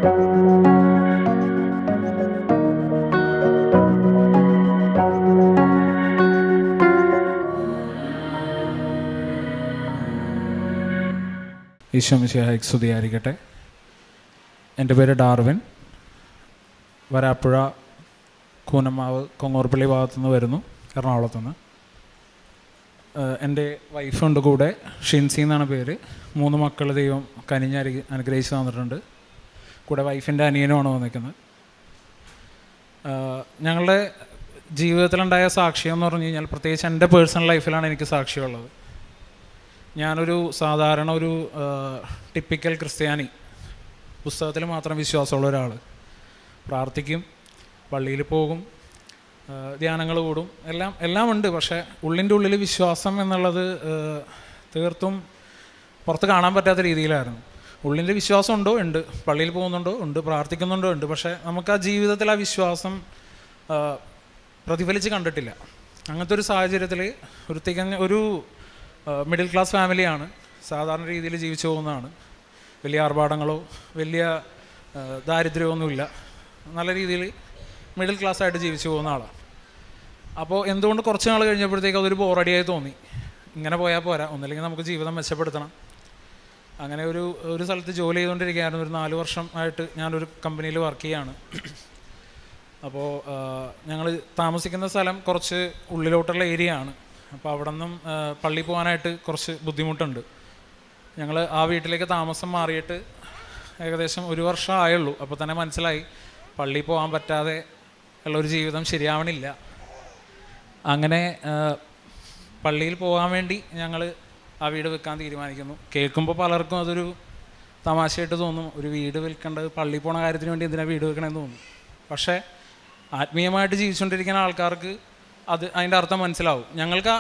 ഈശോ മിശിഹായ്ക്ക് സ്തുതിയായിരിക്കട്ടെ. എൻ്റെ പേര് ഡാർവിൻ. വരാപ്പുഴ കൂനമാവ് കൊങ്ങോർപ്പള്ളി ഭാഗത്തുനിന്ന് വരുന്നു, എറണാകുളത്തുനിന്ന്. എൻ്റെ വൈഫുണ്ട് കൂടെ, ഷിൻസി എന്നാണ് പേര്. 3 മക്കൾ ദൈവം കനിഞ്ഞ് അനുഗ്രഹിച്ച് തന്നിട്ടുണ്ട്. കൂടെ വൈഫിൻ്റെ അനിയനുമാണ് വന്നിരിക്കുന്നത്. ഞങ്ങളുടെ ജീവിതത്തിലുണ്ടായ സാക്ഷ്യം എന്ന് പറഞ്ഞു കഴിഞ്ഞാൽ, പ്രത്യേകിച്ച് എൻ്റെ പേഴ്സണൽ ലൈഫിലാണ് എനിക്ക് സാക്ഷ്യമുള്ളത്. ഞാനൊരു സാധാരണ ഒരു ടിപ്പിക്കൽ ക്രിസ്ത്യാനി, പുസ്തകത്തിൽ മാത്രം വിശ്വാസമുള്ള ഒരാൾ. പ്രാർത്ഥിക്കും, പള്ളിയിൽ പോകും, ധ്യാനങ്ങൾ കൂടും, എല്ലാം ഉണ്ട്. പക്ഷേ ഉള്ളിൻ്റെ ഉള്ളിൽ വിശ്വാസം എന്നുള്ളത് തീർത്തും പുറത്ത് കാണാൻ പറ്റാത്ത രീതിയിലായിരുന്നു. ഉള്ളിൻ്റെ വിശ്വാസം ഉണ്ടോ? ഉണ്ട്. പള്ളിയിൽ പോകുന്നുണ്ടോ? ഉണ്ട്. പ്രാർത്ഥിക്കുന്നുണ്ടോ? ഉണ്ട്. പക്ഷേ നമുക്ക് ആ ജീവിതത്തിൽ ആ വിശ്വാസം പ്രതിഫലിച്ച് കണ്ടിട്ടില്ല. അങ്ങനത്തെ ഒരു സാഹചര്യത്തിൽ ഒരു മിഡിൽ ക്ലാസ് ഫാമിലിയാണ്, സാധാരണ രീതിയിൽ ജീവിച്ചു പോകുന്നതാണ്. വലിയ ആർഭാടങ്ങളോ വലിയ ദാരിദ്ര്യമൊന്നുമില്ല, നല്ല രീതിയിൽ മിഡിൽ ക്ലാസ് ആയിട്ട് ജീവിച്ചു പോകുന്ന ആളാണ്. അപ്പോൾ എന്തുകൊണ്ട് കുറച്ച് നാൾ കഴിഞ്ഞപ്പോഴത്തേക്ക് അതൊരു ബോറടിയായി തോന്നി. ഇങ്ങനെ പോയാൽ പോരാ, ഒന്നില്ലെങ്കിൽ നമുക്ക് ജീവിതം മെച്ചപ്പെടുത്തണം. അങ്ങനെ ഒരു സ്ഥലത്ത് ജോലി ചെയ്തുകൊണ്ടിരിക്കുകയായിരുന്നു. ഒരു 4 വർഷം ആയിട്ട് ഞാനൊരു കമ്പനിയിൽ വർക്ക് ചെയ്യുകയാണ്. അപ്പോൾ ഞങ്ങൾ താമസിക്കുന്ന സ്ഥലം കുറച്ച് ഉള്ളിലോട്ടുള്ള ഏരിയ ആണ്. അപ്പോൾ അവിടെ നിന്നും പള്ളി പോകാനായിട്ട് കുറച്ച് ബുദ്ധിമുട്ടുണ്ട്. ഞങ്ങൾ ആ വീട്ടിലേക്ക് താമസം മാറിയിട്ട് ഏകദേശം 1 വർഷം ആയുള്ളൂ. അപ്പോൾ തന്നെ മനസ്സിലായി പള്ളിയിൽ പോകാൻ പറ്റാതെ ഉള്ളൊരു ജീവിതം ശരിയാവണില്ല. അങ്ങനെ പള്ളിയിൽ പോകാൻ വേണ്ടി ഞങ്ങൾ ആ വീട് വിൽക്കാൻ തീരുമാനിക്കുന്നു. കേൾക്കുമ്പോൾ പലർക്കും അതൊരു തമാശയായിട്ട് തോന്നും. ഒരു വീട് വിൽക്കേണ്ടത് പള്ളിയിൽ പോണ കാര്യത്തിന് വേണ്ടി എന്തിനാണ് വീട് വിൽക്കണമെന്ന് തോന്നും. പക്ഷേ ആത്മീയമായിട്ട് ജീവിച്ചുകൊണ്ടിരിക്കുന്ന ആൾക്കാർക്ക് അതിൻ്റെ അർത്ഥം മനസ്സിലാവും. ഞങ്ങൾക്ക്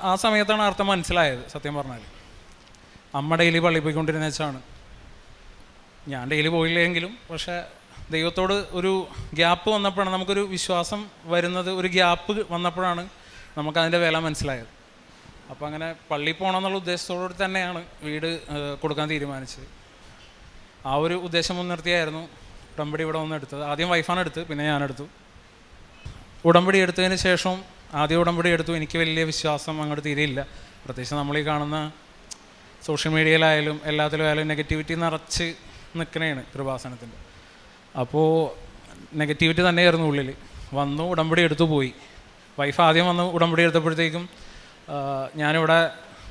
ആ സമയത്താണ് അർത്ഥം മനസ്സിലായത്. സത്യം പറഞ്ഞാൽ അമ്മ ഡെയിലി പള്ളിയിൽ പോയിക്കൊണ്ടിരുന്ന വെച്ചാണ്, ഞാൻ ഡെയിലി പോയില്ലെങ്കിലും. പക്ഷേ ദൈവത്തോട് ഒരു ഗ്യാപ്പ് വന്നപ്പോഴാണ്, നമുക്കൊരു വിശ്വാസം വരുന്നത്, ഒരു ഗ്യാപ്പ് വന്നപ്പോഴാണ് നമുക്കതിൻ്റെ വില മനസ്സിലായത്. അപ്പോൾ അങ്ങനെ പള്ളിയിൽ പോകണമെന്നുള്ള ഉദ്ദേശത്തോടുകൂടി തന്നെയാണ് വീട് കൊടുക്കാൻ തീരുമാനിച്ചത്. ആ ഒരു ഉദ്ദേശം മുൻനിർത്തിയായിരുന്നു ഉടമ്പടി ഇവിടെ വന്ന് എടുത്തത്. ആദ്യം വൈഫാണ് എടുത്ത്, പിന്നെ ഞാനെടുത്തു. ഉടമ്പടി എടുത്തതിന് ശേഷം ആദ്യം ഉടമ്പടി എടുത്തു. എനിക്ക് വലിയ വിശ്വാസം അങ്ങോട്ട് തീരെയില്ല. പ്രത്യേകിച്ച് നമ്മളീ കാണുന്ന സോഷ്യൽ മീഡിയയിലായാലും എല്ലാത്തിലും ആയാലും നെഗറ്റിവിറ്റി നിറച്ച് നിൽക്കണേണ് കൃപാസനത്തിൻ്റെ. അപ്പോൾ നെഗറ്റിവിറ്റി തന്നെയായിരുന്നു ഉള്ളിൽ. വന്നു, ഉടമ്പടി എടുത്തു, പോയി. വൈഫ് ആദ്യം വന്ന് ഉടമ്പടി എടുത്തപ്പോഴത്തേക്കും ഞാനിവിടെ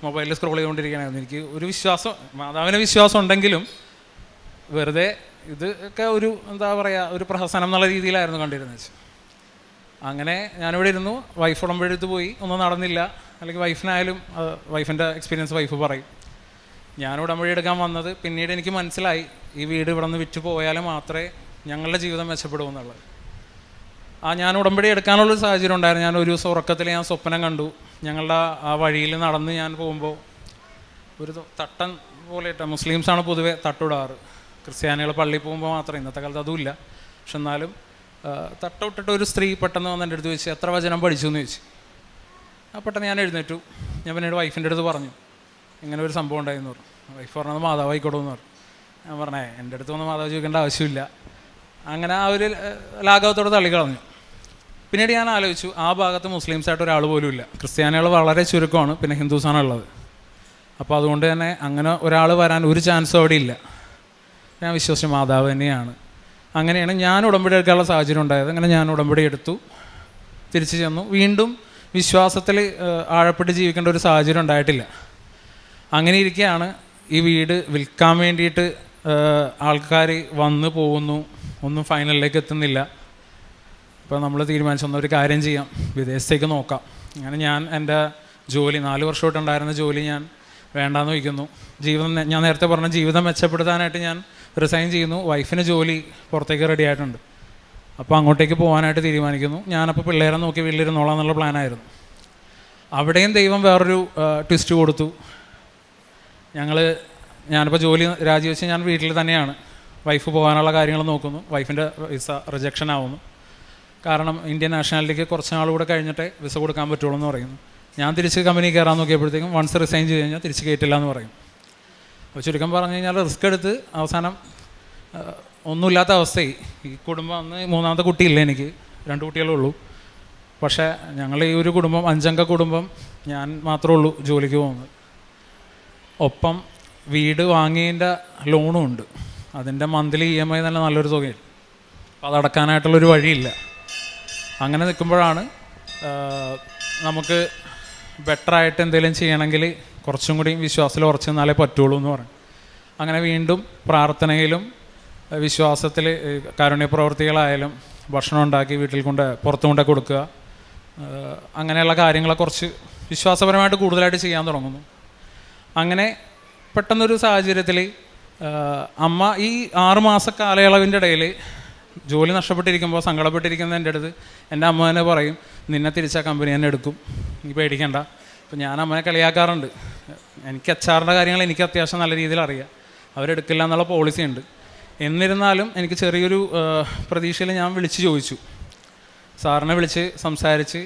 മൊബൈലിൽ സ്ക്രോൾ ചെയ്തുകൊണ്ടിരിക്കുകയായിരുന്നു. എനിക്ക് ഒരു വിശ്വാസം, മാതാവിന് വിശ്വാസം ഉണ്ടെങ്കിലും വെറുതെ ഇതൊക്കെ എന്താ പറയുക, ഒരു പ്രഹസനം എന്നുള്ള രീതിയിലായിരുന്നു കണ്ടിരുന്നത്. അങ്ങനെ ഞാനിവിടെ ഇരുന്നു. വൈഫ് ഉടമ്പടി എടുത്ത് പോയി. ഒന്നും നടന്നില്ല. അല്ലെങ്കിൽ വൈഫിനായാലും വൈഫിൻ്റെ എക്സ്പീരിയൻസ് വൈഫ് പറയും. ഞാൻ ഉടമ്പടി എടുക്കാൻ വന്നത് പിന്നീട് എനിക്ക് മനസ്സിലായി, ഈ വീട് ഇവിടെ നിന്ന് വിറ്റ് പോയാൽ മാത്രമേ ഞങ്ങളുടെ ജീവിതം മെച്ചപ്പെടൂ എന്നുള്ളത്. ഞാൻ ഉടമ്പടി എടുക്കാനുള്ളൊരു സാഹചര്യം ഉണ്ടായിരുന്നു. ഞാൻ ഒരു ദിവസം ഉറക്കത്തിൽ ഞാൻ സ്വപ്നം കണ്ടു. ഞങ്ങളുടെ ആ വഴിയിൽ നടന്ന് ഞാൻ പോകുമ്പോൾ ഒരു തട്ടൻ പോലെ ഇട്ട, മുസ്ലിംസാണ് പൊതുവെ തട്ടിടാറ്, ക്രിസ്ത്യാനികൾ പള്ളിയിൽ പോകുമ്പോൾ മാത്രം. ഇന്നത്തെ കാലത്ത് അതുമില്ല. പക്ഷെ എന്നാലും തട്ടോട്ടിട്ട് ഒരു സ്ത്രീ പെട്ടെന്ന് വന്ന് എൻ്റെ അടുത്ത് ചോദിച്ചു, എത്ര വചനം പഠിച്ചു എന്ന് ചോദിച്ചു. പെട്ടെന്ന് ഞാൻ എഴുന്നേറ്റു. ഞാൻ പിന്നീട് വൈഫിൻ്റെ അടുത്ത് പറഞ്ഞു, ഇങ്ങനെ ഒരു സംഭവം ഉണ്ടായിരുന്നു പറഞ്ഞു. വൈഫ് പറഞ്ഞത് മാതാവായിക്കോട്ടെന്ന് പറഞ്ഞു. ഞാൻ പറഞ്ഞേ, എൻ്റെ അടുത്ത് വന്ന് മാതാവ് ചോദിക്കേണ്ട ആവശ്യമില്ല. അങ്ങനെ ആ ഒരു ലാഘവത്തോടെ തള്ളിക്കളഞ്ഞു. പിന്നീട് ഞാൻ ആലോചിച്ചു, ആ ഭാഗത്ത് മുസ്ലിംസായിട്ട് ഒരാൾ പോലും ഇല്ല. ക്രിസ്ത്യാനികൾ വളരെ ചുരുക്കമാണ്, പിന്നെ ഹിന്ദുസാണ് ഉള്ളത്. അപ്പോൾ അതുകൊണ്ട് തന്നെ അങ്ങനെ ഒരാൾ വരാൻ ഒരു ചാൻസും അവിടെ ഇല്ല. ഞാൻ വിശ്വസിച്ചു മാതാവ് തന്നെയാണ്. അങ്ങനെയാണ് ഞാൻ ഉടമ്പടി എടുക്കാനുള്ള സാഹചര്യം ഉണ്ടായത്. അങ്ങനെ ഞാൻ ഉടമ്പടി എടുത്തു, തിരിച്ചു ചെന്നു. വീണ്ടും വിശ്വാസത്തിൽ ആഴപ്പെട്ട് ജീവിക്കേണ്ട ഒരു സാഹചര്യം ഉണ്ടായിട്ടില്ല. അങ്ങനെ ഇരിക്കുകയാണ് ഈ വീട് വിൽക്കാൻ വേണ്ടിയിട്ട് ആൾക്കാർ വന്ന് പോകുന്നു, ഒന്നും ഫൈനലിലേക്ക് എത്തുന്നില്ല. അപ്പോൾ നമ്മൾ തീരുമാനിച്ചു, ഒരു കാര്യം ചെയ്യാം, വിദേശത്തേക്ക് നോക്കാം. അങ്ങനെ ഞാൻ എൻ്റെ ജോലി, 4 വർഷമായിട്ടുണ്ടായിരുന്ന ജോലി ഞാൻ വേണ്ടാന്ന് വയ്ക്കുന്നു. ഞാൻ നേരത്തെ പറഞ്ഞ ജീവിതം മെച്ചപ്പെടുത്താനായിട്ട് ഞാൻ റിസൈൻ ചെയ്യുന്നു. വൈഫിന് ജോലി പുറത്തേക്ക് റെഡി ആയിട്ടുണ്ട്. അപ്പോൾ അങ്ങോട്ടേക്ക് പോകാനായിട്ട് തീരുമാനിക്കുന്നു. ഞാനപ്പോൾ പിള്ളേരെ നോക്കി വീട്ടിലിരുന്നോളാം എന്നുള്ള പ്ലാനായിരുന്നു. അവിടെയും ദൈവം വേറൊരു ട്വിസ്റ്റ് കൊടുത്തു. ഞാനിപ്പോൾ ജോലി രാജിവെച്ച് ഞാൻ വീട്ടിൽ തന്നെയാണ്. വൈഫ് പോകാനുള്ള കാര്യങ്ങൾ നോക്കുന്നു. വൈഫിൻ്റെ വിസ റിജക്ഷൻ ആവുന്നു. കാരണം ഇന്ത്യൻ നാഷണാലിറ്റിക്ക് കുറച്ച് നാളുകൂടെ കഴിഞ്ഞിട്ടേ വിസ കൊടുക്കാൻ പറ്റുള്ളൂ എന്ന് പറയുന്നു. ഞാൻ തിരിച്ച് കമ്പനി കയറാൻ നോക്കിയപ്പോഴത്തേക്കും വൺസ് റിസൈൻ ചെയ്ത് കഴിഞ്ഞാൽ തിരിച്ച് കയറ്റില്ല എന്ന് പറയും. അപ്പോൾ ചുരുക്കം പറഞ്ഞു കഴിഞ്ഞാൽ റിസ്ക് എടുത്ത് അവസാനം ഒന്നുമില്ലാത്ത അവസ്ഥയായി. ഈ കുടുംബം അന്ന് മൂന്നാമത്തെ കുട്ടിയില്ല, എനിക്ക് 2 കുട്ടികളേ ഉള്ളൂ. പക്ഷേ ഞങ്ങൾ ഈ ഒരു കുടുംബം 5 അംഗ കുടുംബം, ഞാൻ മാത്രമേ ഉള്ളൂ ജോലിക്ക് പോകുന്നത്. ഒപ്പം വീട് വാങ്ങിയതിൻ്റെ ലോണും ഉണ്ട്. അതിൻ്റെ മന്ത്ലി EMI നല്ല നല്ലൊരു തുകയില്ല. അപ്പോൾ അതടക്കാനായിട്ടുള്ളൊരു വഴിയില്ല. അങ്ങനെ നിൽക്കുമ്പോഴാണ് നമുക്ക് ബെറ്ററായിട്ട് എന്തെങ്കിലും ചെയ്യണമെങ്കിൽ കുറച്ചും കൂടി വിശ്വാസത്തിൽ ഉറച്ചു നിന്നാലേ പറ്റുള്ളൂ എന്ന് പറയും. അങ്ങനെ വീണ്ടും പ്രാർത്ഥനയിലും വിശ്വാസത്തിൽ കാരുണ്യ പ്രവർത്തികളായാലും ഭക്ഷണം ഉണ്ടാക്കി വീട്ടിൽ പുറത്തു കൊണ്ട് കൊടുക്കുക, അങ്ങനെയുള്ള കാര്യങ്ങളെ കുറച്ച് വിശ്വാസപരമായിട്ട് കൂടുതലായിട്ട് ചെയ്യാൻ തുടങ്ങുന്നു. അങ്ങനെ പെട്ടെന്നൊരു സാഹചര്യത്തിൽ അമ്മ ഈ 6 മാസ കാലയളവിൻ്റെ ഇടയിൽ ജോലി നഷ്ടപ്പെട്ടിരിക്കുമ്പോൾ സങ്കടപ്പെട്ടിരിക്കുന്ന എൻ്റെ അടുത്ത് എൻ്റെ അമ്മ തന്നെ പറയും, നിന്നെ തിരിച്ചാൽ കമ്പനി തന്നെ എടുക്കും, നീ പേടിക്കണ്ട. അപ്പോൾ ഞാൻ അമ്മനെ കളിയാക്കാറുണ്ട്. എനിക്ക് HR-ൻ്റെ കാര്യങ്ങൾ എനിക്ക് അത്യാവശ്യം നല്ല രീതിയിൽ അറിയാം, അവരെടുക്കില്ല എന്നുള്ള പോളിസി ഉണ്ട്. എന്നിരുന്നാലും എനിക്ക് ചെറിയൊരു പ്രതീക്ഷയിൽ ഞാൻ വിളിച്ച് ചോദിച്ചു, സാറിനെ വിളിച്ച് സംസാരിച്ച്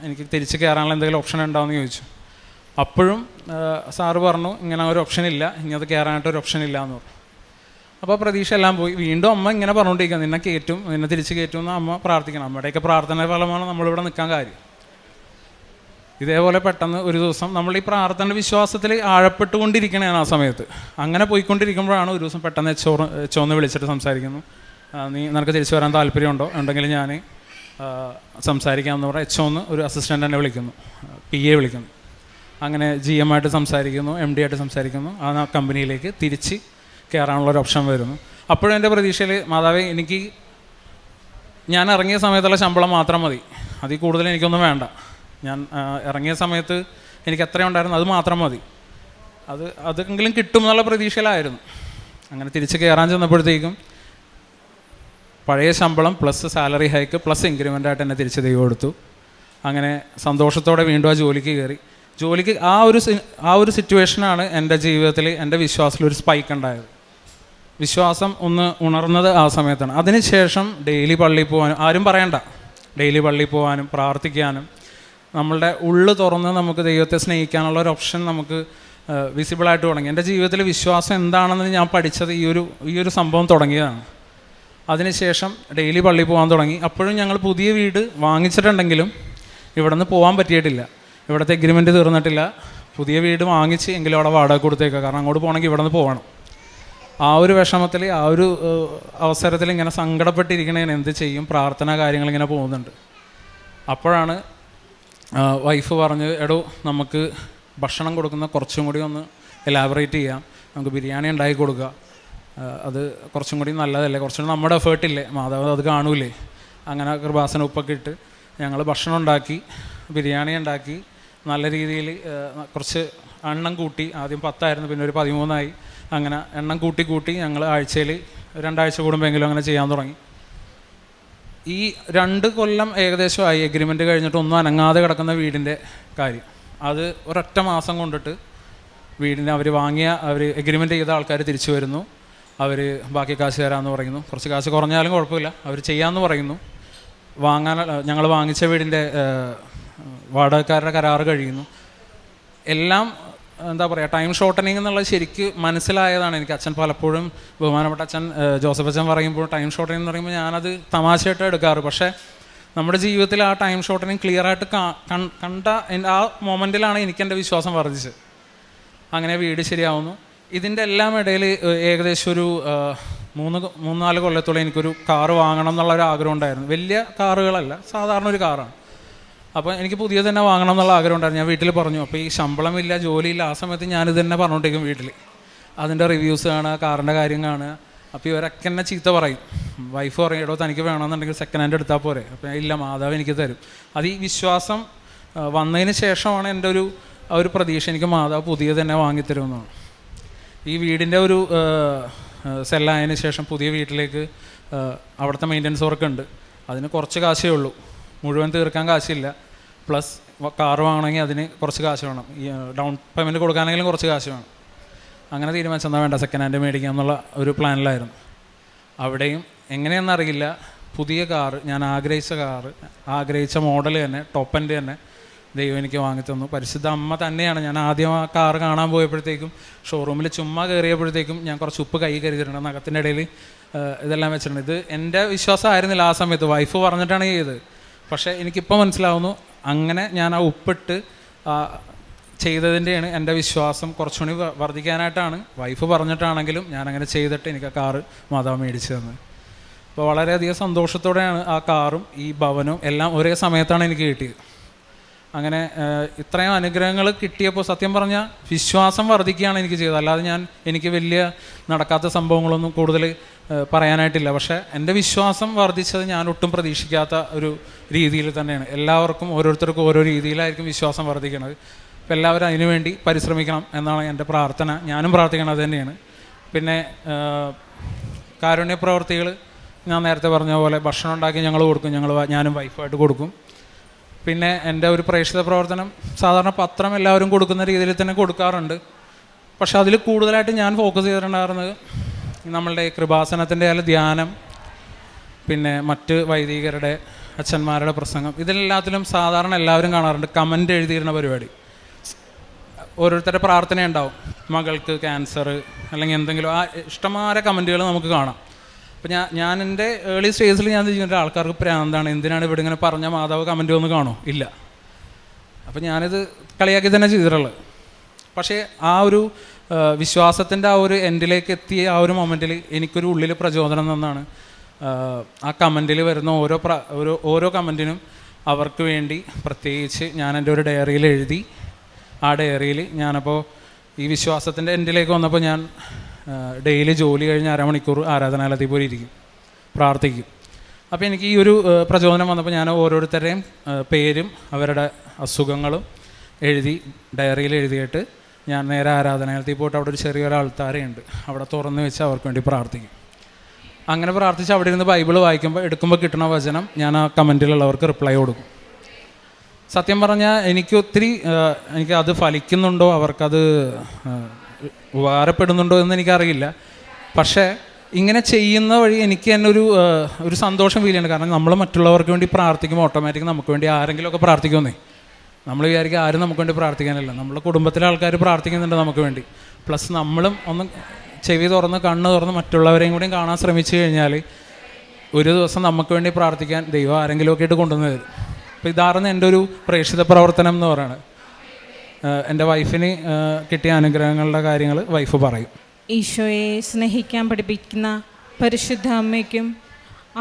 എനിക്ക് തിരിച്ച് കയറാനുള്ള എന്തെങ്കിലും ഓപ്ഷൻ ഉണ്ടാവുമെന്ന് ചോദിച്ചു. അപ്പോഴും സാറ് പറഞ്ഞു, ഇങ്ങനെ ഒരു ഓപ്ഷൻ ഇല്ല, ഇങ്ങനത് കയറാനായിട്ടൊരു ഓപ്ഷൻ ഇല്ല എന്ന് പറഞ്ഞു. അപ്പോൾ പ്രതീക്ഷ എല്ലാം പോയി. വീണ്ടും അമ്മ ഇങ്ങനെ പറഞ്ഞുകൊണ്ടിരിക്കുക, നിന്നെ കയറ്റും, നിന്നെ തിരിച്ച് കയറ്റും എന്ന് അമ്മ പ്രാർത്ഥിക്കണം. അമ്മയുടെയൊക്കെ പ്രാർത്ഥന ഫലമാണ് നമ്മളിവിടെ നിൽക്കാൻ കാര്യം. ഇതേപോലെ പെട്ടെന്ന് ഒരു ദിവസം നമ്മൾ ഈ പ്രാർത്ഥന വിശ്വാസത്തിൽ ആഴപ്പെട്ടുകൊണ്ടിരിക്കണതാണ് ആ സമയത്ത്. അങ്ങനെ പോയിക്കൊണ്ടിരിക്കുമ്പോഴാണ് ഒരു ദിവസം പെട്ടെന്ന് എച്ച് വിളിച്ചിട്ട് സംസാരിക്കുന്നു, നിനക്ക് തിരിച്ചു വരാൻ താല്പര്യമുണ്ടോ, ഉണ്ടെങ്കിൽ ഞാൻ സംസാരിക്കാമെന്ന് പറഞ്ഞാൽ എച്ച് ഒരു അസിസ്റ്റൻ്റ് എന്നെ വിളിക്കുന്നു, PA വിളിക്കുന്നു. അങ്ങനെ GM ആയിട്ട് സംസാരിക്കുന്നു, MD ആയിട്ട് സംസാരിക്കുന്നു. ആ കമ്പനിയിലേക്ക് തിരിച്ച് കയറാനുള്ളൊരു ഓപ്ഷൻ വരുന്നു. അപ്പോഴും എൻ്റെ പ്രതീക്ഷയിൽ, മാതാവേ എനിക്ക് ഞാൻ ഇറങ്ങിയ സമയത്തുള്ള ശമ്പളം മാത്രം മതി, അതിൽ കൂടുതൽ എനിക്കൊന്നും വേണ്ട. ഞാൻ ഇറങ്ങിയ സമയത്ത് എനിക്ക് എത്ര ഉണ്ടായിരുന്നു അത് മാത്രം മതി, അതെങ്കിലും കിട്ടും എന്നുള്ള പ്രതീക്ഷയിലായിരുന്നു. അങ്ങനെ തിരിച്ച് കയറാൻ ചെന്നപ്പോഴത്തേക്കും പഴയ ശമ്പളം പ്ലസ് സാലറി ഹൈക്ക് പ്ലസ് ഇൻക്രിമെൻ്റായിട്ട് എന്നെ തിരിച്ച് ദൈവം കൊടുത്തു. അങ്ങനെ സന്തോഷത്തോടെ വീണ്ടും ആ ജോലിക്ക് കയറി. ജോലിക്ക് ആ ഒരു സിറ്റുവേഷനാണ് എൻ്റെ ജീവിതത്തിൽ എൻ്റെ വിശ്വാസത്തിലൊരു സ്പൈക്ക് ഉണ്ടായത്. വിശ്വാസം ഒന്ന് ഉണർന്നത് ആ സമയത്താണ്. അതിനുശേഷം ഡെയിലി പള്ളിയിൽ പോകാനും, ആരും പറയണ്ട, ഡെയിലി പള്ളിയിൽ പോകാനും പ്രാർത്ഥിക്കാനും നമ്മളുടെ ഉള്ളു തുറന്ന് നമുക്ക് ദൈവത്തെ സ്നേഹിക്കാനുള്ള ഒരു ഓപ്ഷൻ നമുക്ക് വിസിബിളായിട്ട് തുടങ്ങി. എൻ്റെ ജീവിതത്തിൽ വിശ്വാസം എന്താണെന്ന് ഞാൻ പഠിച്ചത് ഈ ഒരു സംഭവം തുടങ്ങിയതാണ്. അതിനുശേഷം ഡെയിലി പള്ളിയിൽ പോകാൻ തുടങ്ങി. അപ്പോഴും ഞങ്ങൾ പുതിയ വീട് വാങ്ങിച്ചിട്ടുണ്ടെങ്കിലും ഇവിടെ നിന്ന് പോകാൻ പറ്റിയിട്ടില്ല. ഇവിടുത്തെ എഗ്രിമെൻറ്റ് തീർന്നിട്ടില്ല. പുതിയ വീട് വാങ്ങിച്ച് എങ്കിലും അവിടെ വാടക കൊടുത്തേക്കുക, കാരണം അങ്ങോട്ട് പോകണമെങ്കിൽ ഇവിടെ നിന്ന് പോകണം. ആ ഒരു വിഷമത്തിൽ, ആ ഒരു അവസരത്തിൽ ഇങ്ങനെ സങ്കടപ്പെട്ടിരിക്കണേന് എന്ത് ചെയ്യും, പ്രാർത്ഥന കാര്യങ്ങളിങ്ങനെ പോകുന്നുണ്ട്. അപ്പോഴാണ് വൈഫ് പറഞ്ഞ്, എടോ നമുക്ക് ഭക്ഷണം കൊടുക്കുന്ന കുറച്ചും കൂടി ഒന്ന് എലാബറേറ്റ് ചെയ്യാം, നമുക്ക് ബിരിയാണി ഉണ്ടാക്കി കൊടുക്കുക, അത് കുറച്ചും കൂടി നല്ലതല്ലേ, കുറച്ചും കൂടി നമ്മുടെ എഫേർട്ടില്ലേ, മാതാവ് അത് കാണൂലേ. അങ്ങനെ കൃപാസന ഉപ്പൊക്കെ ഇട്ട് ഞങ്ങൾ ഭക്ഷണം ഉണ്ടാക്കി, ബിരിയാണി ഉണ്ടാക്കി, നല്ല രീതിയിൽ കുറച്ച് എണ്ണം കൂട്ടി. ആദ്യം 10 ആയിരുന്നു, പിന്നെ ഒരു 13 അങ്ങനെ എണ്ണം കൂട്ടി ഞങ്ങൾ ആഴ്ചയിൽ 2 ആഴ്ച കൂടുമ്പോഴെങ്കിലും അങ്ങനെ ചെയ്യാൻ തുടങ്ങി. ഈ 2 കൊല്ലം ഏകദേശമായി എഗ്രിമെൻറ്റ് കഴിഞ്ഞിട്ട് ഒന്നും അനങ്ങാതെ കിടക്കുന്ന വീടിൻ്റെ കാര്യം. അത് ഒരൊറ്റ മാസം കൊണ്ടിട്ട് വീടിന് അവർ എഗ്രിമെൻറ്റ് ചെയ്ത ആൾക്കാർ തിരിച്ചു വരുന്നു. അവർ ബാക്കി കാശ് തരാമെന്ന് പറയുന്നു. കുറച്ച് കാശ് കുറഞ്ഞാലും കുഴപ്പമില്ല, അവർ ചെയ്യാമെന്ന് പറയുന്നു. ഞങ്ങൾ വാങ്ങിച്ച വീടിൻ്റെ വാടകക്കാരുടെ കരാറ് കഴിയുന്നു. എല്ലാം എന്താ പറയുക, ടൈം ഷോർട്ടനിങ് എന്നുള്ളത് ശരിക്ക് മനസ്സിലായതാണ് എനിക്ക്. അച്ഛൻ പലപ്പോഴും, ബഹുമാനപ്പെട്ട അച്ഛൻ ജോസഫ് അച്ഛൻ പറയുമ്പോൾ ടൈം ഷോർട്ടനിങ് എന്ന് പറയുമ്പോൾ ഞാനത് തമാശയായിട്ട് എടുക്കാറ്. പക്ഷേ നമ്മുടെ ജീവിതത്തിൽ ആ ടൈം ഷോർട്ടനിങ് ക്ലിയറായിട്ട് കണ്ട ആ മൊമെൻറ്റിലാണ് എനിക്കെൻ്റെ വിശ്വാസം വർദ്ധിച്ചത്. അങ്ങനെ വീട് ശരിയാവുന്നു. ഇതിൻ്റെ എല്ലാം ഇടയിൽ ഏകദേശം ഒരു 3-4 കൊല്ലത്തോളം എനിക്കൊരു കാറ് വാങ്ങണം എന്നുള്ളൊരു ആഗ്രഹം ഉണ്ടായിരുന്നു. വലിയ കാറുകളല്ല, സാധാരണ ഒരു കാറാണ്. അപ്പോൾ എനിക്ക് പുതിയത് തന്നെ വാങ്ങണം എന്നുള്ള ആഗ്രഹം ഉണ്ടായിരുന്നു. ഞാൻ വീട്ടിൽ പറഞ്ഞു. അപ്പോൾ ഈ ശമ്പളമില്ല, ജോലിയില്ല, ആ സമയത്ത് ഞാനിത് തന്നെ പറഞ്ഞുകൊണ്ടിരിക്കും വീട്ടിൽ. അതിൻ്റെ റിവ്യൂസ് കാണുക, കാറിൻ്റെ കാര്യം കാണുക. അപ്പോൾ ഇവരൊക്കെ എന്നെ ചീത്ത പറയും. വൈഫ് പറയും, എടോ തനിക്ക് വേണമെന്നുണ്ടെങ്കിൽ സെക്കൻഡ് ഹാൻഡ് എടുത്താൽ പോരെ. അപ്പോൾ ഇല്ല, മാതാവ് എനിക്ക് തരും. അത് ഈ വിശ്വാസം വന്നതിന് ശേഷമാണ് എൻ്റെ ഒരു പ്രതീക്ഷ, എനിക്ക് മാതാവ് പുതിയത് തന്നെ വാങ്ങിത്തരുമെന്നാണ്. ഈ വീടിൻ്റെ ഒരു സെല്ലായതിന് ശേഷം പുതിയ വീട്ടിലേക്ക് അവിടുത്തെ മെയിൻ്റനൻസ് വർക്ക് ഉണ്ട്. അതിന് കുറച്ച് കാശേ ഉള്ളൂ, മുഴുവൻ തീർക്കാൻ കാശില്ല. പ്ലസ് കാറ് വാങ്ങണമെങ്കിൽ അതിന് കുറച്ച് കാശ് വേണം, ഈ ഡൗൺ പേയ്മെൻറ്റ് കൊടുക്കാനെങ്കിലും കുറച്ച് കാശ് വേണം. അങ്ങനെ തീരുമാനിച്ചെന്നാൽ വേണ്ട, സെക്കൻഡ് ഹാൻഡ് മേടിക്കാം എന്നുള്ള ഒരു പ്ലാനിലായിരുന്നു. അവിടെയും എങ്ങനെയെന്നറിയില്ല, പുതിയ കാറ്, ഞാൻ ആഗ്രഹിച്ച മോഡൽ തന്നെ, ടോപ്പ് എൻഡ് തന്നെ ദൈവം എനിക്ക് വാങ്ങിത്തന്നു. പരിശുദ്ധ അമ്മ തന്നെയാണ്. ഞാൻ ആദ്യം ആ കാർ കാണാൻ പോയപ്പോഴത്തേക്കും ഷോറൂമിൽ ചുമ്മാ കയറിയപ്പോഴത്തേക്കും ഞാൻ കുറച്ച് ഉപ്പ് കൈ കരുതിയിട്ടുണ്ട്, നഖത്തിൻ്റെ ഇടയിൽ ഇതെല്ലാം വെച്ചിട്ടുണ്ട്. ഇത് എൻ്റെ വിശ്വാസമായിരുന്നില്ല ആ സമയത്ത്, വൈഫ് പറഞ്ഞിട്ടാണ് ചെയ്തത്. പക്ഷേ എനിക്കിപ്പോൾ മനസ്സിലാവുന്നു, അങ്ങനെ ഞാൻ ആ ഉപ്പിട്ട് ചെയ്തതിൻ്റെയാണ് എൻ്റെ വിശ്വാസം കുറച്ചുകൂടി വർദ്ധിക്കാനായിട്ടാണ്. വൈഫ് പറഞ്ഞിട്ടാണെങ്കിലും ഞാനങ്ങനെ ചെയ്തിട്ട് എനിക്ക് ആ കാറ് മാതാവ് മേടിച്ചു തന്നത്. അപ്പോൾ വളരെയധികം സന്തോഷത്തോടെയാണ് ആ കാറും ഈ ഭവനവും എല്ലാം ഒരേ സമയത്താണ് എനിക്ക് കിട്ടിയത്. അങ്ങനെ ഇത്രയും അനുഗ്രഹങ്ങൾ കിട്ടിയപ്പോൾ സത്യം പറഞ്ഞാൽ വിശ്വാസം വർദ്ധിക്കുകയാണ് എനിക്ക് ചെയ്തത്. അല്ലാതെ എനിക്ക് വലിയ നടക്കാത്ത സംഭവങ്ങളൊന്നും കൂടുതൽ പറയാനായിട്ടില്ല. പക്ഷേ എൻ്റെ വിശ്വാസം വർദ്ധിച്ചത് ഞാൻ ഒട്ടും പ്രതീക്ഷിക്കാത്ത ഒരു രീതിയിൽ തന്നെയാണ്. എല്ലാവർക്കും ഓരോരുത്തർക്കും ഓരോ രീതിയിലായിരിക്കും വിശ്വാസം വർദ്ധിക്കുന്നത്. അപ്പോൾ എല്ലാവരും അതിനുവേണ്ടി പരിശ്രമിക്കണം എന്നാണ് എൻ്റെ പ്രാർത്ഥന. ഞാനും പ്രാർത്ഥിക്കണം അത് തന്നെയാണ്. പിന്നെ കാരുണ്യ പ്രവർത്തികൾ ഞാൻ നേരത്തെ പറഞ്ഞ പോലെ ഭക്ഷണം ഉണ്ടാക്കി ഞങ്ങൾ കൊടുക്കും, ഞാനും വൈഫായിട്ട് കൊടുക്കും. പിന്നെ എൻ്റെ ഒരു പ്രേക്ഷിത പ്രവർത്തനം സാധാരണ പത്രം എല്ലാവരും കൊടുക്കുന്ന രീതിയിൽ തന്നെ കൊടുക്കാറുണ്ട്. പക്ഷെ അതിൽ കൂടുതലായിട്ട് ഞാൻ ഫോക്കസ് ചെയ്തിട്ടുണ്ടായിരുന്നത് നമ്മളുടെ കൃപാസനത്തിൻ്റെ ധ്യാനം, പിന്നെ മറ്റ് വൈദികരുടെ അച്ഛന്മാരുടെ പ്രസംഗം, ഇതിലെല്ലാത്തിലും സാധാരണ എല്ലാവരും കാണാറുണ്ട് കമൻ്റ് എഴുതിയിരുന്ന പരിപാടി. ഓരോരുത്തരുടെ പ്രാർത്ഥന ഉണ്ടാവും, മകൾക്ക് ക്യാൻസർ അല്ലെങ്കിൽ എന്തെങ്കിലും, ആ ഇഷ്ടമായ കമൻറ്റുകൾ നമുക്ക് കാണാം. അപ്പോൾ ഞാൻ എൻ്റെ ഏർലി സ്റ്റേജിൽ ഞാൻ ചെയ്യുന്ന ആൾക്കാർക്ക് പ്രാന്താണ്, എന്തിനാണ് ഇവിടെ ഇങ്ങനെ പറഞ്ഞ മാതാവ് കമൻറ്റ് ഒന്ന് കാണോ ഇല്ല. അപ്പോൾ ഞാനിത് കളിയാക്കി തന്നെ ചെയ്തിട്ടുള്ളത്. പക്ഷേ ആ ഒരു വിശ്വാസത്തിൻ്റെ ആ ഒരു എൻഡിലേക്ക് എത്തിയ ആ ഒരു മൊമെൻറ്റിൽ എനിക്കൊരു ഉള്ളിൽ പ്രചോദനം തന്നാണ് ആ കമൻറ്റിൽ വരുന്ന ഓരോ കമൻറ്റിനും അവർക്ക് വേണ്ടി പ്രത്യേകിച്ച് ഞാൻ എൻ്റെ ഒരു ഡയറിയിൽ എഴുതി. ആ ഡയറിയിൽ ഞാനപ്പോൾ ഈ വിശ്വാസത്തിൻ്റെ എൻഡിലേക്ക് വന്നപ്പോൾ ഞാൻ ഡെയിലി ജോലി കഴിഞ്ഞ് അരമണിക്കൂർ ആരാധനാലയത്തിൽ പോയി ഇരിക്കും, പ്രാർത്ഥിക്കും. അപ്പോൾ എനിക്ക് ഈ ഒരു പ്രചോദനം വന്നപ്പോൾ ഞാൻ ഓരോരുത്തരുടെയും പേരും അവരുടെ അസുഖങ്ങളും എഴുതി ഡയറിയിൽ എഴുതിയിട്ട് ഞാൻ നേരെ ആരാധനാലയത്തിൽ പോയിട്ട് അവിടെ ഒരു ചെറിയൊരു ആൾത്താരയുണ്ട്, അവിടെ തുറന്ന് വെച്ച് അവർക്ക് വേണ്ടി പ്രാർത്ഥിക്കും. അങ്ങനെ പ്രാർത്ഥിച്ച് അവിടെ ഇരുന്ന് ബൈബിൾ വായിക്കുമ്പോൾ എടുക്കുമ്പോൾ കിട്ടുന്ന വചനം ഞാൻ ആ കമൻറ്റിലുള്ളവർക്ക് റിപ്ലൈ കൊടുക്കും. സത്യം പറഞ്ഞാൽ എനിക്ക് അത് ഫലിക്കുന്നുണ്ടോ, അവർക്കത് ഉപകാരപ്പെടുന്നുണ്ടോ എന്ന് എനിക്കറിയില്ല. പക്ഷേ ഇങ്ങനെ ചെയ്യുന്ന വഴി എനിക്ക് തന്നെ ഒരു സന്തോഷം ഫീൽ ചെയ്യുന്നുണ്ട്. കാരണം നമ്മൾ മറ്റുള്ളവർക്ക് വേണ്ടി പ്രാർത്ഥിക്കുമ്പോൾ ഓട്ടോമാറ്റിക് നമുക്ക് വേണ്ടി ആരെങ്കിലുമൊക്കെ പ്രാർത്ഥിക്കുമെന്നേ. നമ്മൾ വിചാരിക്കുക ആരും നമുക്ക് വേണ്ടി പ്രാർത്ഥിക്കാനല്ല, നമ്മളെ കുടുംബത്തിലെ ആൾക്കാർ പ്രാർത്ഥിക്കുന്നുണ്ട് നമുക്ക് വേണ്ടി. പ്ലസ് നമ്മളും ഒന്ന് ചെവി തുറന്ന് കണ്ണ് തുറന്ന് മറ്റുള്ളവരെയും കൂടി കാണാൻ ശ്രമിച്ചു കഴിഞ്ഞാൽ ഒരു ദിവസം നമുക്ക് വേണ്ടി പ്രാർത്ഥിക്കാൻ ദൈവം ആരെങ്കിലുമൊക്കെ ആയിട്ട് കൊണ്ടുവന്ന് തരും. അപ്പോൾ ഇതായിരുന്നു എൻ്റെ ഒരു പ്രേക്ഷിത പ്രവർത്തനം എന്ന് പറയുന്നത്. എൻ്റെ വൈഫിന് കിട്ടിയ അനുഗ്രഹങ്ങളുടെ കാര്യങ്ങൾ വൈഫ് പറയും. ഈശോയെ സ്നേഹിക്കാൻ പഠിപ്പിക്കുന്ന പരിശുദ്ധ അമ്മയ്ക്കും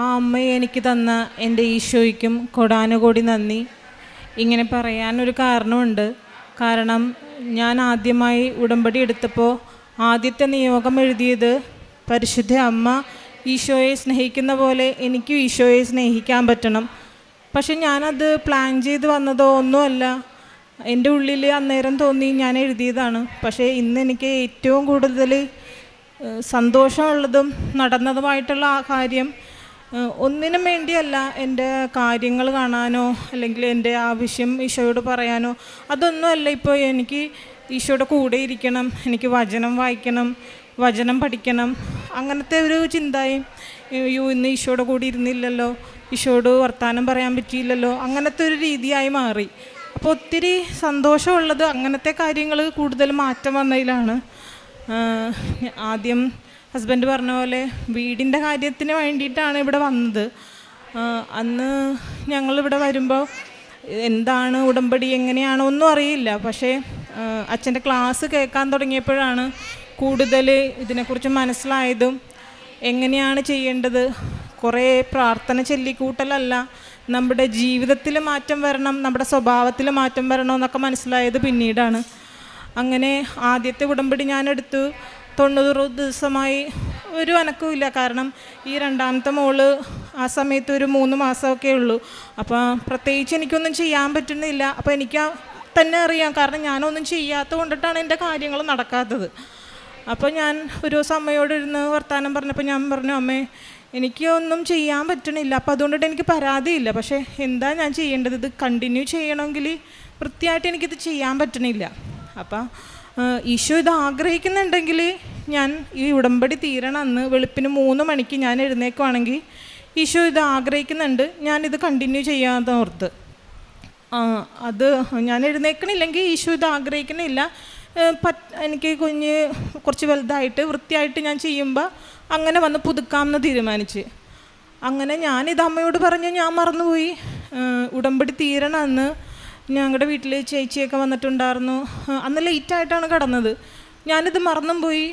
ആ അമ്മയെ എനിക്ക് തന്ന എൻ്റെ ഈശോയ്ക്കും കൊടാനുകോടി നന്ദി. ഇങ്ങനെ പറയാനൊരു കാരണമുണ്ട്. കാരണം ഞാൻ ആദ്യമായി ഉടമ്പടി എടുത്തപ്പോൾ ആദ്യത്തെ നിയോഗം എഴുതിയത് പരിശുദ്ധ അമ്മ ഈശോയെ സ്നേഹിക്കുന്ന പോലെ എനിക്കും ഈശോയെ സ്നേഹിക്കാൻ പറ്റണം. പക്ഷെ ഞാനത് പ്ലാൻ ചെയ്ത് വന്നതോ ഒന്നുമല്ല, എൻ്റെ ഉള്ളിൽ അന്നേരം തോന്നി ഞാൻ എഴുതിയതാണ്. പക്ഷേ ഇന്ന് എനിക്ക് ഏറ്റവും കൂടുതൽ സന്തോഷമുള്ളതും നടന്നതുമായിട്ടുള്ള ആ കാര്യം ഒന്നിനും വേണ്ടിയല്ല, എൻ്റെ കാര്യങ്ങൾ കാണാനോ അല്ലെങ്കിൽ എൻ്റെ ആവശ്യം ഈശോയോട് പറയാനോ അതൊന്നുമല്ല. ഇപ്പോൾ എനിക്ക് ഈശോയുടെ കൂടെ ഇരിക്കണം, എനിക്ക് വചനം വായിക്കണം, വചനം പഠിക്കണം, അങ്ങനത്തെ ഒരു ചിന്തയും ഇന്ന് ഈശോയുടെ കൂടെ ഇരുന്നില്ലല്ലോ, ഈശോയോട് വർത്താനം പറയാൻ പറ്റിയില്ലല്ലോ, അങ്ങനത്തെ ഒരു രീതിയായി മാറി. അപ്പോൾ ഒത്തിരി സന്തോഷമുള്ളത് അങ്ങനത്തെ കാര്യങ്ങൾ കൂടുതൽ മാറ്റം വന്നതിലാണ്. ആദ്യം ഹസ്ബൻഡ് പറഞ്ഞ പോലെ വീടിൻ്റെ കാര്യത്തിന് വേണ്ടിയിട്ടാണ് ഇവിടെ വന്നത്. അന്ന് ഞങ്ങളിവിടെ വരുമ്പോൾ എന്താണ് ഉടമ്പടി എങ്ങനെയാണോ ഒന്നും അറിയില്ല. പക്ഷേ അച്ഛൻ്റെ ക്ലാസ് കേൾക്കാൻ തുടങ്ങിയപ്പോഴാണ് കൂടുതൽ ഇതിനെക്കുറിച്ച് മനസ്സിലായതും എങ്ങനെയാണ് ചെയ്യേണ്ടത്. കുറേ പ്രാർത്ഥന ചൊല്ലിക്കൂട്ടലല്ല, നമ്മുടെ ജീവിതത്തിൽ മാറ്റം വരണം, നമ്മുടെ സ്വഭാവത്തിൽ മാറ്റം വരണം എന്നൊക്കെ മനസ്സിലായത് പിന്നീടാണ്. അങ്ങനെ ആദ്യത്തെ ഉടമ്പടി ഞാനെടുത്തു. 90 ദിവസമായി ഒരു അനക്കമില്ല. കാരണം ഈ രണ്ടാമത്തെ മോള് ആ സമയത്ത് ഒരു 3 മാസമൊക്കെ ഉള്ളൂ. അപ്പോൾ പ്രത്യേകിച്ച് എനിക്കൊന്നും ചെയ്യാൻ പറ്റുന്നില്ല. അപ്പോൾ എനിക്ക് തന്നെ അറിയാം, കാരണം ഞാനൊന്നും ചെയ്യാത്തത് കൊണ്ടിട്ടാണ് എൻ്റെ കാര്യങ്ങൾ നടക്കാത്തത്. അപ്പോൾ ഞാൻ ഒരു ദിവസം അമ്മയോടിരുന്ന് വർത്താനം പറഞ്ഞപ്പോൾ ഞാൻ പറഞ്ഞു, അമ്മേ എനിക്ക് ഒന്നും ചെയ്യാൻ പറ്റണില്ല, അപ്പോൾ അതുകൊണ്ടിട്ട് എനിക്ക് പരാതിയില്ല. പക്ഷേ എന്താ ഞാൻ ചെയ്യേണ്ടത്? ഇത് കണ്ടിന്യൂ ചെയ്യണമെങ്കിൽ വൃത്തിയായിട്ട് എനിക്കിത് ചെയ്യാൻ പറ്റണില്ല. അപ്പം ഈശോ ഇത് ആഗ്രഹിക്കുന്നുണ്ടെങ്കിൽ ഞാൻ ഈ ഉടമ്പടി തീരണം അന്ന് വെളുപ്പിന് 3 മണിക്ക് ഞാൻ എഴുന്നേക്കുവാണെങ്കിൽ ഈശോ ഇത് ആഗ്രഹിക്കുന്നുണ്ട്, ഞാനിത് കണ്ടിന്യൂ ചെയ്യാമെന്ന് ഓർത്ത്. അത് ഞാൻ എഴുന്നേൽക്കണില്ലെങ്കിൽ ഈശോ ഇത് ആഗ്രഹിക്കണില്ല. എനിക്ക് കുഞ്ഞ് കുറച്ച് വലുതായിട്ട് വൃത്തിയായിട്ട് ഞാൻ ചെയ്യുമ്പോൾ അങ്ങനെ വന്ന് പുതുക്കാമെന്ന് തീരുമാനിച്ച്. അങ്ങനെ ഞാനിത് അമ്മയോട് പറഞ്ഞു, ഞാൻ മറന്നുപോയി. ഉടമ്പടി തീരണ അന്ന് ഞങ്ങളുടെ വീട്ടിൽ ചേച്ചിയൊക്കെ വന്നിട്ടുണ്ടായിരുന്നു. അന്ന് ലേറ്റായിട്ടാണ് കിടന്നത്. ഞാനിത് മറന്നും പോയി.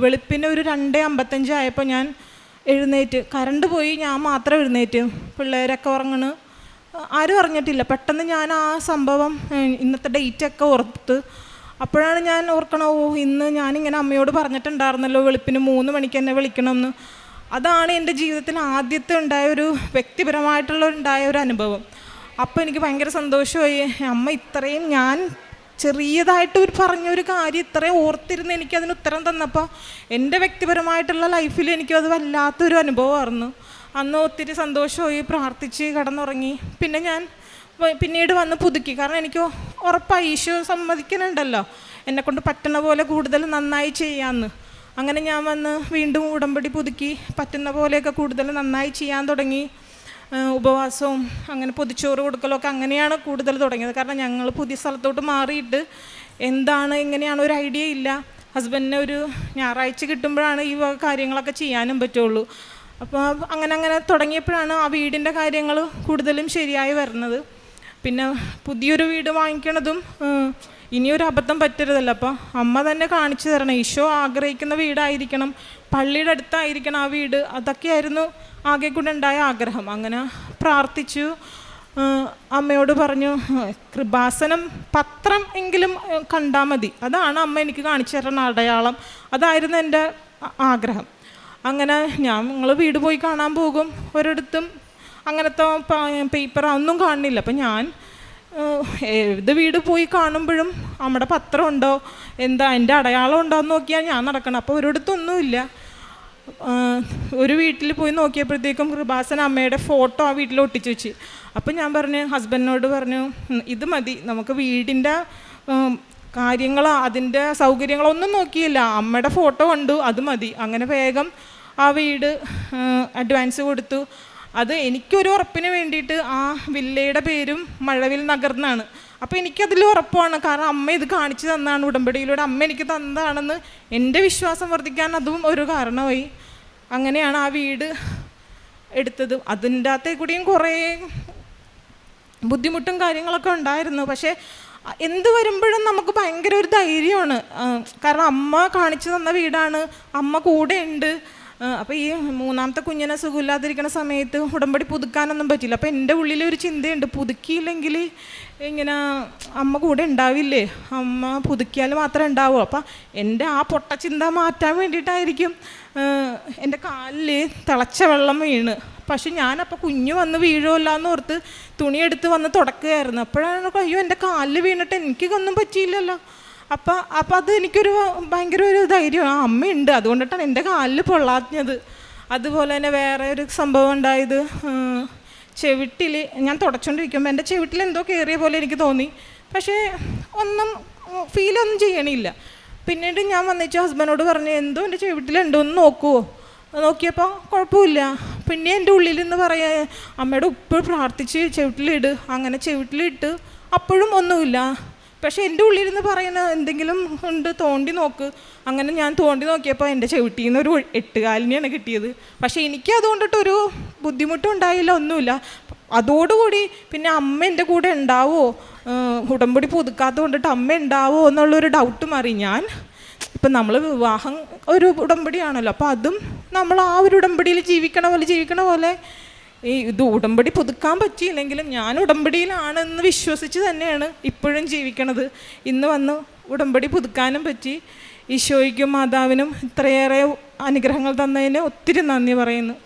വെളുപ്പിന് ഒരു 2:55 ആയപ്പോൾ ഞാൻ എഴുന്നേറ്റ്. കറണ്ട് പോയി, ഞാൻ മാത്രം എഴുന്നേറ്റ്. പിള്ളേരൊക്കെ ഉറങ്ങണ്, ആരും അറിഞ്ഞിട്ടില്ല. പെട്ടെന്ന് ഞാൻ ആ സംഭവം ഇന്നത്തെ ഡേറ്റൊക്കെ ഓർത്ത്. അപ്പോഴാണ് ഞാൻ ഓർക്കണോ, ഇന്ന് ഞാനിങ്ങനെ അമ്മയോട് പറഞ്ഞിട്ടുണ്ടായിരുന്നല്ലോ വെളുപ്പിന് 3 മണിക്ക് എന്നെ വിളിക്കണമെന്ന്. അതാണ് എൻ്റെ ജീവിതത്തിൽ ആദ്യത്തെ ഉണ്ടായൊരു വ്യക്തിപരമായിട്ടുള്ള ഒരു അനുഭവം. അപ്പോൾ എനിക്ക് ഭയങ്കര സന്തോഷമായി. അമ്മ ഇത്രയും ഞാൻ ചെറിയതായിട്ട് പറഞ്ഞൊരു കാര്യം ഇത്രയും ഓർത്തിരുന്ന് എനിക്കതിന് ഉത്തരം തന്നപ്പോൾ എൻ്റെ വ്യക്തിപരമായിട്ടുള്ള ലൈഫിൽ എനിക്കത് വല്ലാത്തൊരു അനുഭവമായിരുന്നു. അന്ന് ഒത്തിരി സന്തോഷമായി, പ്രാർത്ഥിച്ച് കിടന്നുറങ്ങി. പിന്നെ ഞാൻ പിന്നീട് വന്ന് പുതുക്കി. കാരണം എനിക്ക് ഉറപ്പായി ഈശോ സമ്മതിക്കുന്നുണ്ടല്ലോ എന്നെക്കൊണ്ട് പറ്റുന്ന പോലെ കൂടുതൽ നന്നായി ചെയ്യാമെന്ന്. അങ്ങനെ ഞാൻ വന്ന് വീണ്ടും ഉടമ്പടി പുതുക്കി പറ്റുന്ന പോലെയൊക്കെ കൂടുതൽ നന്നായി ചെയ്യാൻ തുടങ്ങി. ഉപവാസവും അങ്ങനെ പൊതിച്ചോറ് കൊടുക്കലൊക്കെ അങ്ങനെയാണ് കൂടുതൽ തുടങ്ങിയത്. കാരണം ഞങ്ങൾ പുതിയ സ്ഥലത്തോട്ട് മാറിയിട്ട് എങ്ങനെയാണ് ഒരു ഐഡിയ ഇല്ല. ഹസ്ബൻഡിന് ഒരു ഞായറാഴ്ച കിട്ടുമ്പോഴാണ് ഈ കാര്യങ്ങളൊക്കെ ചെയ്യാനും പറ്റുള്ളൂ. അപ്പോൾ അങ്ങനെ തുടങ്ങിയപ്പോഴാണ് ആ വീടിൻ്റെ കാര്യങ്ങൾ കൂടുതലും ശരിയായി വരുന്നത്. പിന്നെ പുതിയൊരു വീട് വാങ്ങിക്കണതും ഇനിയൊരു അബദ്ധം പറ്റരുതല്ലോ. അപ്പോൾ അമ്മ തന്നെ കാണിച്ചു തരണം, ഈശോ ആഗ്രഹിക്കുന്ന വീടായിരിക്കണം, പള്ളിയുടെ അടുത്തായിരിക്കണം ആ വീട്. അതൊക്കെയായിരുന്നു ആകെ കൂടെ ഉണ്ടായ ആഗ്രഹം. അങ്ങനെ പ്രാർത്ഥിച്ചു. അമ്മയോട് പറഞ്ഞു, കൃപാസനം പത്രം എങ്കിലും കണ്ടാൽ മതി, അതാണ് അമ്മ എനിക്ക് കാണിച്ചു തരുന്ന അടയാളം. അതായിരുന്നു എൻ്റെ ആഗ്രഹം. അങ്ങനെ ഞങ്ങൾ വീട് പോയി കാണാൻ പോകും. ഒരിടത്തും അങ്ങനത്തെ പേപ്പർ ഒന്നും കാണുന്നില്ല. അപ്പം ഞാൻ ഏത് വീട് പോയി കാണുമ്പോഴും നമ്മുടെ പത്രം ഉണ്ടോ, എൻ്റെ അടയാളം ഉണ്ടോ എന്ന് നോക്കിയാൽ ഞാൻ നടക്കണം. അപ്പോൾ ഒരിടത്തൊന്നുമില്ല. ഒരു വീട്ടിൽ പോയി നോക്കിയപ്പോഴത്തേക്കും കൃപാസന അമ്മയുടെ ഫോട്ടോ ആ വീട്ടിൽ ഒട്ടിച്ച് വെച്ച്. അപ്പം ഞാൻ ഹസ്ബൻഡിനോട് പറഞ്ഞു, ഇത് മതി, നമുക്ക് വീടിൻ്റെ കാര്യങ്ങളോ അതിൻ്റെ സൗകര്യങ്ങളോ ഒന്നും നോക്കിയില്ല, അമ്മയുടെ ഫോട്ടോ കണ്ടു, അത് മതി. അങ്ങനെ വേഗം ആ വീട് അഡ്വാൻസ് കൊടുത്തു. അത് എനിക്കൊരു ഉറപ്പിന് വേണ്ടിയിട്ട് ആ വില്ലയുടെ പേരും മഴവിൽ നഗർ എന്നാണ്. അപ്പോൾ എനിക്കതിൽ ഉറപ്പാണ്, കാരണം അമ്മ ഇത് കാണിച്ചു തന്നാണ്, ഉടമ്പടിയിലൂടെ അമ്മ എനിക്ക് തന്നതാണെന്ന് എൻ്റെ വിശ്വാസം വർദ്ധിക്കാൻ അതും ഒരു കാരണമായി. അങ്ങനെയാണ് ആ വീട് എടുത്തത്. അതിൻ്റെ അകത്തേ കൂടിയും കുറേ ബുദ്ധിമുട്ടും കാര്യങ്ങളൊക്കെ ഉണ്ടായിരുന്നു. പക്ഷേ എന്ത് വരുമ്പോഴും നമുക്ക് ഭയങ്കര ഒരു ധൈര്യമാണ്. കാരണം അമ്മ കാണിച്ചു തന്ന വീടാണ്, അമ്മ കൂടെ ഉണ്ട്. അപ്പോൾ ഈ മൂന്നാമത്തെ കുഞ്ഞിനെ സുഖമില്ലാതിരിക്കുന്ന സമയത്ത് ഉടമ്പടി പുതുക്കാനൊന്നും പറ്റില്ല. അപ്പോൾ എൻ്റെ ഉള്ളിലൊരു ചിന്തയുണ്ട്, പുതുക്കിയില്ലെങ്കിൽ ഇങ്ങനെ അമ്മ കൂടെ ഉണ്ടാവില്ലേ, അമ്മ പുതുക്കിയാൽ മാത്രമേ ഉണ്ടാവൂ. അപ്പം എൻ്റെ ആ പൊട്ട ചിന്ത മാറ്റാൻ വേണ്ടിയിട്ടായിരിക്കും എൻ്റെ കാലിൽ തിളച്ച വെള്ളം വീണ്. പക്ഷെ ഞാനപ്പോൾ കുഞ്ഞ് വന്ന് വീഴുമല്ല എന്നോർത്ത് തുണിയെടുത്ത് വന്ന് തുടക്കുകയായിരുന്നു. അപ്പോഴാണ് അയ്യോ എൻ്റെ കാലിൽ വീണിട്ട് എനിക്കൊന്നും പറ്റിയില്ലല്ലോ. അപ്പം അത് എനിക്കൊരു ഭയങ്കര ഒരു ധൈര്യം, ആ അമ്മയുണ്ട്, അതുകൊണ്ടിട്ടാണ് എൻ്റെ കാലിൽ പൊള്ളാഞ്ഞത്. അതുപോലെ തന്നെ വേറെ ഒരു സംഭവം ഉണ്ടായത്, ചെവിട്ടിൽ ഞാൻ തുടച്ചുകൊണ്ടിരിക്കുമ്പോൾ എൻ്റെ ചെവിട്ടിൽ എന്തോ കയറിയ പോലെ എനിക്ക് തോന്നി. പക്ഷേ ഫീലൊന്നും ചെയ്യണില്ല. പിന്നീട് ഞാൻ വന്നിട്ട് ഹസ്ബൻഡിനോട് പറഞ്ഞു, എന്തോ എൻ്റെ ചെവിട്ടിലുണ്ടോ ഒന്ന് നോക്കുമോ. നോക്കിയപ്പോൾ കുഴപ്പമില്ല. പിന്നെ എൻ്റെ ഉള്ളിൽ നിന്ന് പറയാ, അമ്മയുടെ ഉപ്പ് പ്രാർത്ഥിച്ച് ചെവിട്ടിലിട്. അങ്ങനെ ചെവിട്ടിലിട്ട് അപ്പോഴും ഒന്നുമില്ല. പക്ഷേ എൻ്റെ ഉള്ളിലിരുന്ന് പറയുന്ന എന്തെങ്കിലും ഉണ്ട്, തോണ്ടി നോക്ക്. അങ്ങനെ ഞാൻ തോണ്ടി നോക്കിയപ്പോൾ എൻ്റെ ചെവിട്ടിൽ നിന്ന് ഒരു 8 കാലിനെയാണ് കിട്ടിയത്. പക്ഷേ എനിക്ക് അതുകൊണ്ടിട്ടൊരു ബുദ്ധിമുട്ടും ഉണ്ടായില്ല, ഒന്നുമില്ല. അതോടുകൂടി പിന്നെ അമ്മ എൻ്റെ കൂടെ ഉണ്ടാവുമോ, ഉടമ്പടി പുതുക്കാത്തത് കൊണ്ടിട്ട് അമ്മ ഉണ്ടാവുമോ എന്നുള്ളൊരു ഡൗട്ട് മാറി. ഇപ്പം നമ്മൾ വിവാഹം ഒരു ഉടമ്പടിയാണല്ലോ, അപ്പോൾ അതും നമ്മൾ ആ ഒരു ഉടമ്പടിയിൽ ജീവിക്കണ പോലെ ഇത് ഉടമ്പടി പുതുക്കാൻ പറ്റിയില്ലെങ്കിലും ഞാൻ ഉടമ്പടിയിലാണെന്ന് വിശ്വസിച്ച് തന്നെയാണ് ഇപ്പോഴും ജീവിക്കണത്. ഇന്ന് വന്ന് ഉടമ്പടി പുതുക്കാനും പറ്റി. ഈശോയ്ക്കും മാതാവിനും ഇത്രയേറെ അനുഗ്രഹങ്ങൾ തന്നതിന് ഒത്തിരി നന്ദി പറയുന്നു.